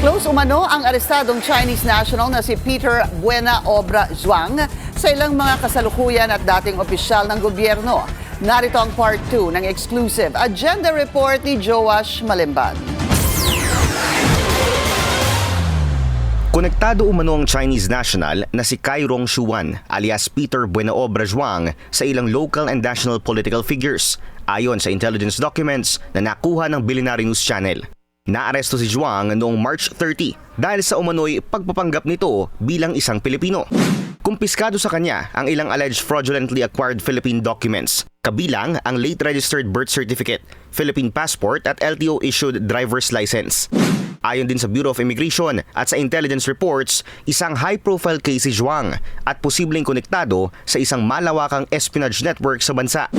Close umano ang arestadong Chinese national na si Peter Buena Obra Zhuang sa ilang mga kasalukuyan at dating opisyal ng gobyerno. Narito ang part 2 ng exclusive agenda report ni Joash Malimban. Konektado umano ang Chinese national na si Cai Rongshuan alias Peter Buena Obra Zhuang sa ilang local and national political figures ayon sa intelligence documents na nakuha ng Billionaire News Channel. Naaresto si Zhuang noong March 30 dahil sa umano'y pagpapanggap nito bilang isang Pilipino. Kumpiskado sa kanya ang ilang alleged fraudulently acquired Philippine documents, kabilang ang late registered birth certificate, Philippine passport at LTO-issued driver's license. Ayon din sa Bureau of Immigration at sa intelligence reports, isang high-profile case si Zhuang at posibleng konektado sa isang malawakang espionage network sa bansa.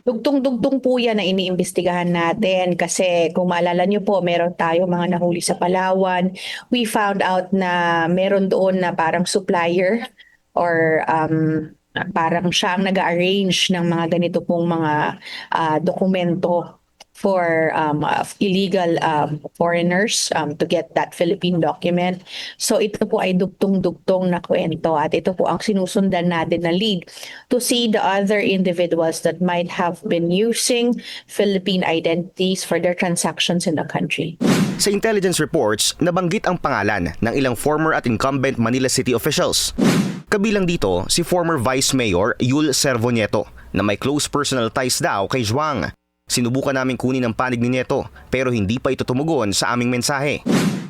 Dugtong-dugtong po yan na iniimbestigahan natin kasi kung maalala nyo po, meron tayo mga nahuli sa Palawan. We found out na meron doon na parang supplier or parang siyang nag-arrange ng mga ganito pong mga dokumento for illegal foreigners to get that Philippine document. So ito po ay dugtong-dugtong na kwento at ito po ang sinusundan natin na lead to see the other individuals that might have been using Philippine identities for their transactions in the country. Sa intelligence reports, nabanggit ang pangalan ng ilang former at incumbent Manila City officials. Kabilang dito si former Vice Mayor Yul Servonieto na may close personal ties daw kay Zhuang. Sinubukan namin kunin ang panig ni Nieto pero hindi pa ito tumugon sa aming mensahe.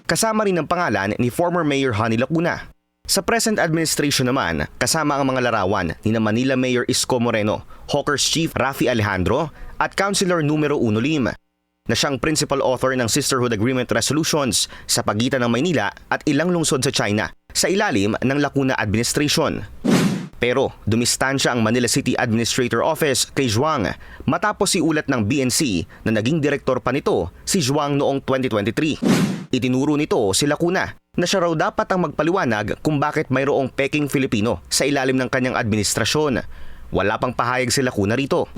Kasama rin ang pangalan ni former Mayor Honey Lacuna. Sa present administration naman, kasama ang mga larawan ni Manila Mayor Isko Moreno, Hawkers Chief Rafi Alejandro at Councilor numero 1 Lim, na siyang principal author ng Sisterhood Agreement Resolutions sa pagitan ng Maynila at ilang lungsod sa China sa ilalim ng Lacuna Administration. Pero dumistansya ang Manila City Administrator Office kay Zhuang matapos iulat ng BNC na naging direktor pa nito si Zhuang noong 2023. Itinuro nito si Lacuna na siya raw dapat ang magpaliwanag kung bakit mayroong peking Filipino sa ilalim ng kanyang administrasyon. Wala pang pahayag si Lacuna rito.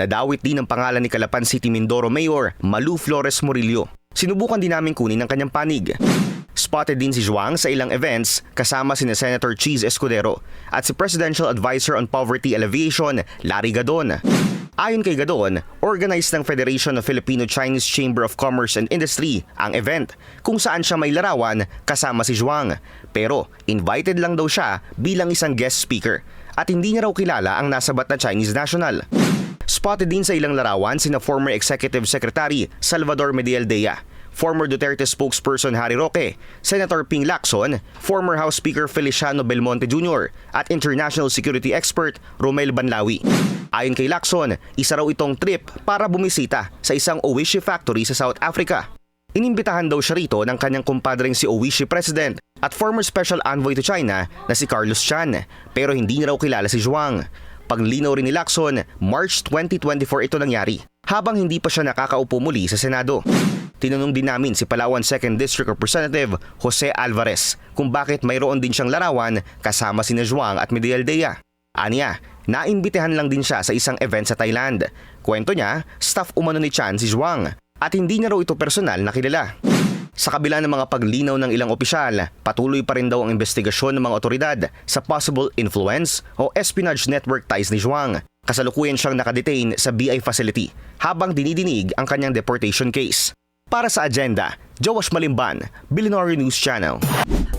Nadawit din ang pangalan ni Calapan City Mindoro Mayor Malu Flores Murillo. Sinubukan din namin kunin ang kanyang panig. Spotted din si Zhuang sa ilang events kasama sina Senator Cheese Escudero at si Presidential Advisor on Poverty Alleviation Larry Gadon. Ayon kay Gadon, organized ng Federation of Filipino-Chinese Chamber of Commerce and Industry ang event kung saan siya may larawan kasama si Zhuang. Pero invited lang daw siya bilang isang guest speaker at hindi niya raw kilala ang nasabat na Chinese national. Spotted din sa ilang larawan sina former Executive Secretary Salvador Medialdea, former Duterte spokesperson Harry Roque, Senator Ping Lacson, former House Speaker Feliciano Belmonte Jr. at international security expert Romel Banlawi. Ayon kay Lacson, isa raw itong trip para bumisita sa isang Oishi factory sa South Africa. Inimbitahan daw siya rito ng kanyang kumpadreng si Oishi President at former Special Envoy to China na si Carlos Chan, pero hindi niya raw kilala si Zhuang. Paglinaw rin ni Lacson, March 2024 ito nangyari, habang hindi pa siya nakakaupo muli sa Senado. Tinanong din namin si Palawan 2nd District Representative Jose Alvarez kung bakit mayroon din siyang larawan kasama sina Zhuang at Medialdea. Aniya, naimbitahan lang din siya sa isang event sa Thailand. Kwento niya, staff umano ni Chan si Zhuang at hindi niya raw ito personal na kilala. Sa kabila ng mga paglinaw ng ilang opisyal, patuloy pa rin daw ang investigasyon ng mga otoridad sa possible influence o espionage network ties ni Zhuang. Kasalukuyan siyang nakadetain sa BI facility habang dinidinig ang kanyang deportation case. Para sa agenda, Joash Malimban, Billionaire News Channel.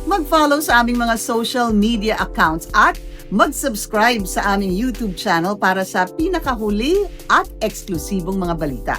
Mag-follow sa aming mga social media accounts at mag-subscribe sa aming YouTube channel para sa pinakahuli at eksklusibong mga balita.